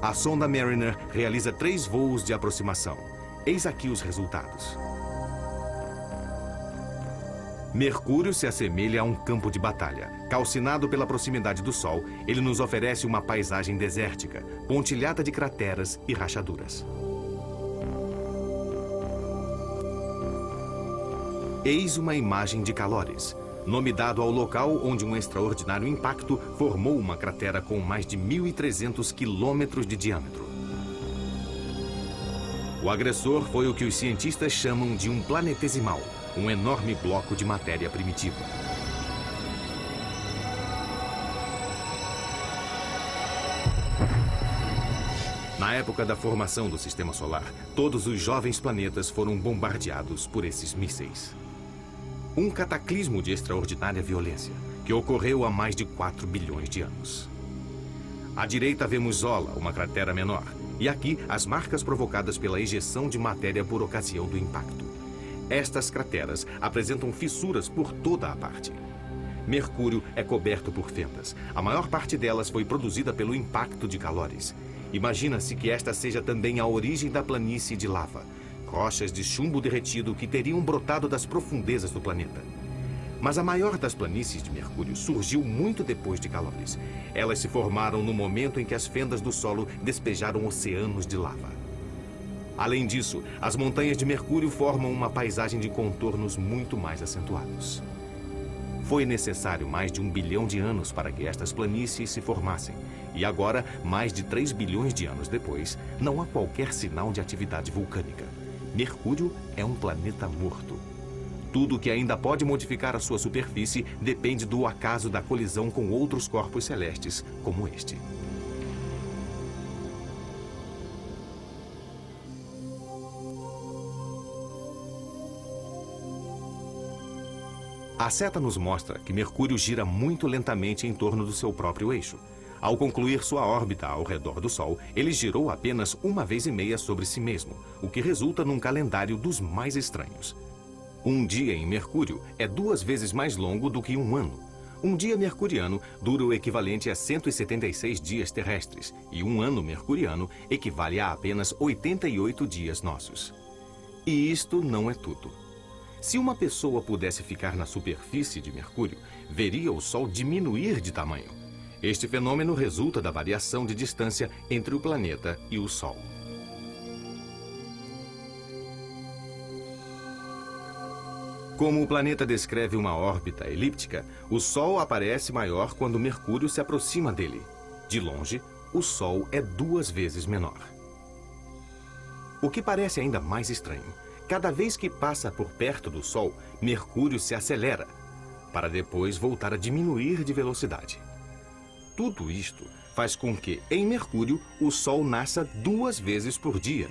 A sonda Mariner realiza 3 voos de aproximação. Eis aqui os resultados. Mercúrio se assemelha a um campo de batalha. Calcinado pela proximidade do Sol, ele nos oferece uma paisagem desértica, pontilhada de crateras e rachaduras. Eis uma imagem de Calores, nome dado ao local onde um extraordinário impacto formou uma cratera com mais de 1.300 quilômetros de diâmetro. O agressor foi o que os cientistas chamam de um planetesimal, um enorme bloco de matéria primitiva. Na época da formação do Sistema Solar, todos os jovens planetas foram bombardeados por esses mísseis. Um cataclismo de extraordinária violência, que ocorreu há mais de 4 bilhões de anos. À direita vemos Zola, uma cratera menor, e aqui as marcas provocadas pela ejeção de matéria por ocasião do impacto. Estas crateras apresentam fissuras por toda a parte. Mercúrio é coberto por fendas. A maior parte delas foi produzida pelo impacto de Calores. Imagina-se que esta seja também a origem da planície de lava, rochas de chumbo derretido que teriam brotado das profundezas do planeta. Mas a maior das planícies de Mercúrio surgiu muito depois de Calores. Elas se formaram no momento em que as fendas do solo despejaram oceanos de lava. Além disso, as montanhas de Mercúrio formam uma paisagem de contornos muito mais acentuados. Foi necessário mais de 1 bilhão de anos para que estas planícies se formassem. E agora, mais de 3 bilhões de anos depois, não há qualquer sinal de atividade vulcânica. Mercúrio é um planeta morto. Tudo que ainda pode modificar a sua superfície depende do acaso da colisão com outros corpos celestes, como este. A seta nos mostra que Mercúrio gira muito lentamente em torno do seu próprio eixo. Ao concluir sua órbita ao redor do Sol, ele girou apenas 1,5 vezes sobre si mesmo, o que resulta num calendário dos mais estranhos. Um dia em Mercúrio é 2 vezes mais longo do que um ano. Um dia mercuriano dura o equivalente a 176 dias terrestres, e um ano mercuriano equivale a apenas 88 dias nossos. E isto não é tudo. Se uma pessoa pudesse ficar na superfície de Mercúrio, veria o Sol diminuir de tamanho. Este fenômeno resulta da variação de distância entre o planeta e o Sol. Como o planeta descreve uma órbita elíptica, o Sol aparece maior quando Mercúrio se aproxima dele. De longe, o Sol é 2 vezes menor. O que parece ainda mais estranho: cada vez que passa por perto do Sol, Mercúrio se acelera, para depois voltar a diminuir de velocidade. Tudo isto faz com que, em Mercúrio, o Sol nasça 2 vezes por dia.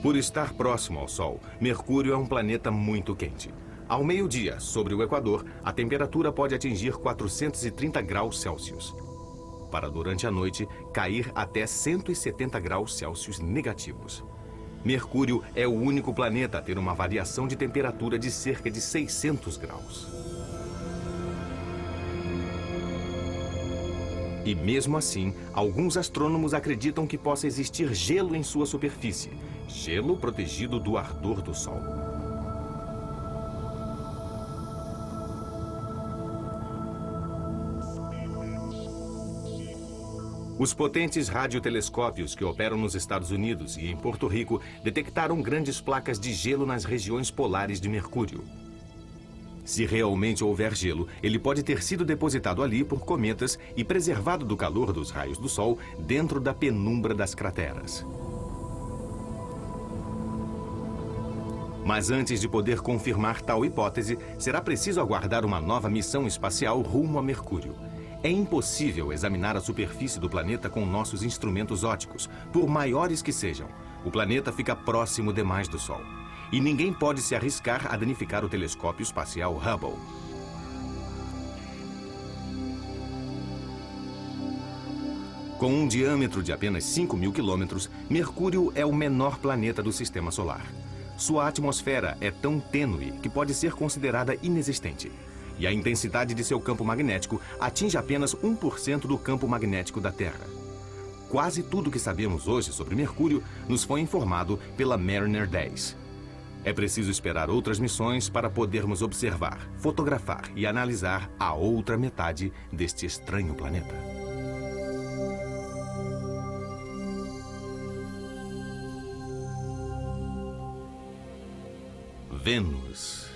Por estar próximo ao Sol, Mercúrio é um planeta muito quente. Ao meio-dia, sobre o Equador, a temperatura pode atingir 430 graus Celsius, para durante a noite cair até 170 graus Celsius negativos. Mercúrio é o único planeta a ter uma variação de temperatura de cerca de 600 graus. E mesmo assim, alguns astrônomos acreditam que possa existir gelo em sua superfície, gelo protegido do ardor do Sol. Os potentes radiotelescópios que operam nos Estados Unidos e em Porto Rico detectaram grandes placas de gelo nas regiões polares de Mercúrio. Se realmente houver gelo, ele pode ter sido depositado ali por cometas e preservado do calor dos raios do Sol dentro da penumbra das crateras. Mas antes de poder confirmar tal hipótese, será preciso aguardar uma nova missão espacial rumo a Mercúrio. É impossível examinar a superfície do planeta com nossos instrumentos ópticos, por maiores que sejam. O planeta fica próximo demais do Sol. E ninguém pode se arriscar a danificar o telescópio espacial Hubble. Com um diâmetro de apenas 5.000 quilômetros, Mercúrio é o menor planeta do Sistema Solar. Sua atmosfera é tão tênue que pode ser considerada inexistente. E a intensidade de seu campo magnético atinge apenas 1% do campo magnético da Terra. Quase tudo que sabemos hoje sobre Mercúrio nos foi informado pela Mariner 10. É preciso esperar outras missões para podermos observar, fotografar e analisar a outra metade deste estranho planeta. Vênus.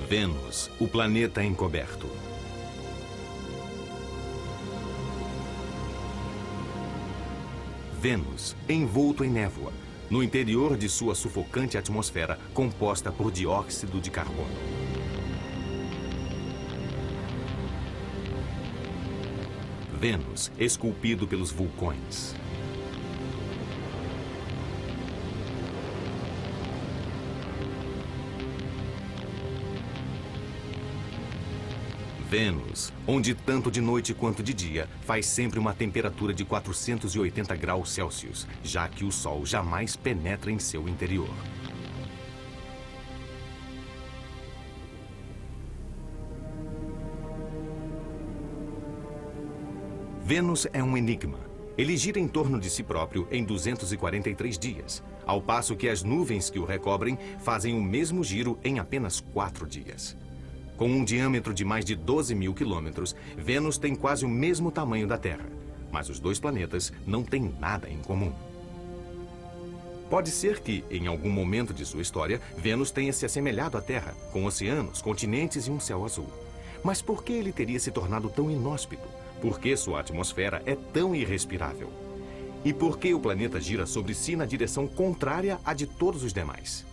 Vênus, o planeta encoberto. Vênus, envolto em névoa, no interior de sua sufocante atmosfera composta por dióxido de carbono. Vênus, esculpido pelos vulcões. Vênus, onde tanto de noite quanto de dia faz sempre uma temperatura de 480 graus Celsius, já que o Sol jamais penetra em seu interior. Vênus é um enigma. Ele gira em torno de si próprio em 243 dias, ao passo que as nuvens que o recobrem fazem o mesmo giro em apenas 4 dias. Com um diâmetro de mais de 12.000 quilômetros, Vênus tem quase o mesmo tamanho da Terra, mas os dois planetas não têm nada em comum. Pode ser que, em algum momento de sua história, Vênus tenha se assemelhado à Terra, com oceanos, continentes e um céu azul. Mas por que ele teria se tornado tão inóspito? Por que sua atmosfera é tão irrespirável? E por que o planeta gira sobre si na direção contrária à de todos os demais?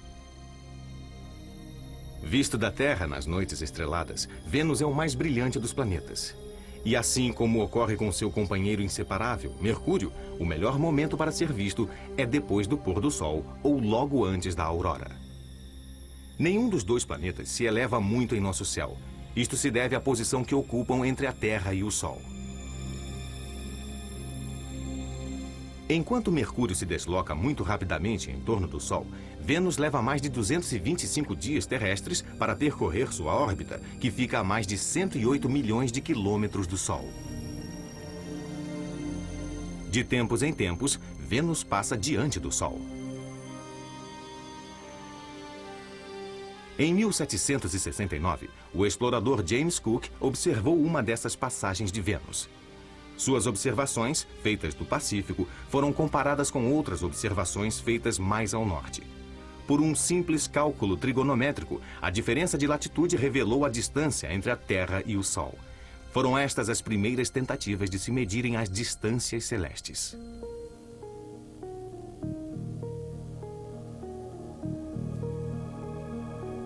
Visto da Terra nas noites estreladas, Vênus é o mais brilhante dos planetas. E assim como ocorre com seu companheiro inseparável, Mercúrio, o melhor momento para ser visto é depois do pôr do Sol ou logo antes da aurora. Nenhum dos dois planetas se eleva muito em nosso céu. Isto se deve à posição que ocupam entre a Terra e o Sol. Enquanto Mercúrio se desloca muito rapidamente em torno do Sol, Vênus leva mais de 225 dias terrestres para percorrer sua órbita, que fica a mais de 108 milhões de quilômetros do Sol. De tempos em tempos, Vênus passa diante do Sol. Em 1769, o explorador James Cook observou uma dessas passagens de Vênus. Suas observações, feitas do Pacífico, foram comparadas com outras observações feitas mais ao norte. Por um simples cálculo trigonométrico, a diferença de latitude revelou a distância entre a Terra e o Sol. Foram estas as primeiras tentativas de se medirem as distâncias celestes.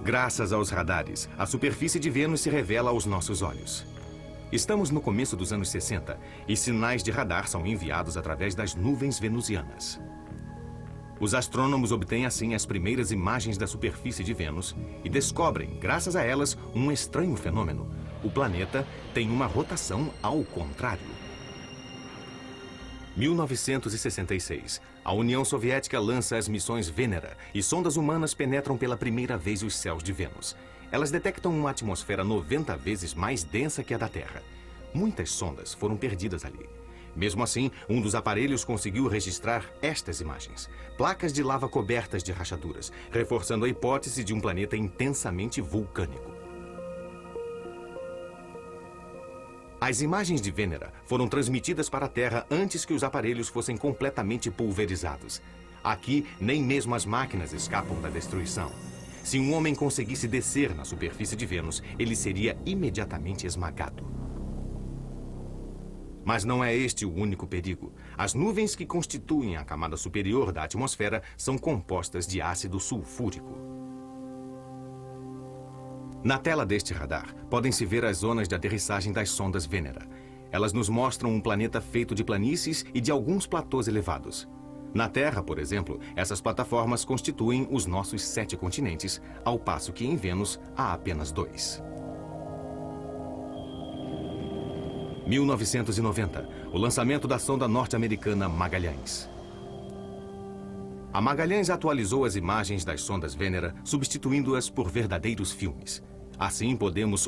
Graças aos radares, a superfície de Vênus se revela aos nossos olhos. Estamos no começo dos anos 60 e sinais de radar são enviados através das nuvens venusianas. Os astrônomos obtêm assim as primeiras imagens da superfície de Vênus e descobrem, graças a elas, um estranho fenômeno. O planeta tem uma rotação ao contrário. 1966. A União Soviética lança as missões Venera e sondas humanas penetram pela primeira vez os céus de Vênus. Elas detectam uma atmosfera 90 vezes mais densa que a da Terra. Muitas sondas foram perdidas ali. Mesmo assim, um dos aparelhos conseguiu registrar estas imagens. Placas de lava cobertas de rachaduras, reforçando a hipótese de um planeta intensamente vulcânico. As imagens de Venera foram transmitidas para a Terra antes que os aparelhos fossem completamente pulverizados. Aqui, nem mesmo as máquinas escapam da destruição. Se um homem conseguisse descer na superfície de Vênus, ele seria imediatamente esmagado. Mas não é este o único perigo. As nuvens que constituem a camada superior da atmosfera são compostas de ácido sulfúrico. Na tela deste radar, podem-se ver as zonas de aterrissagem das sondas Venera. Elas nos mostram um planeta feito de planícies e de alguns platôs elevados. Na Terra, por exemplo, essas plataformas constituem os nossos 7 continentes, ao passo que em Vênus há apenas 2. 1990, o lançamento da sonda norte-americana Magalhães. A Magalhães atualizou as imagens das sondas Venera, substituindo-as por verdadeiros filmes. Assim, podemos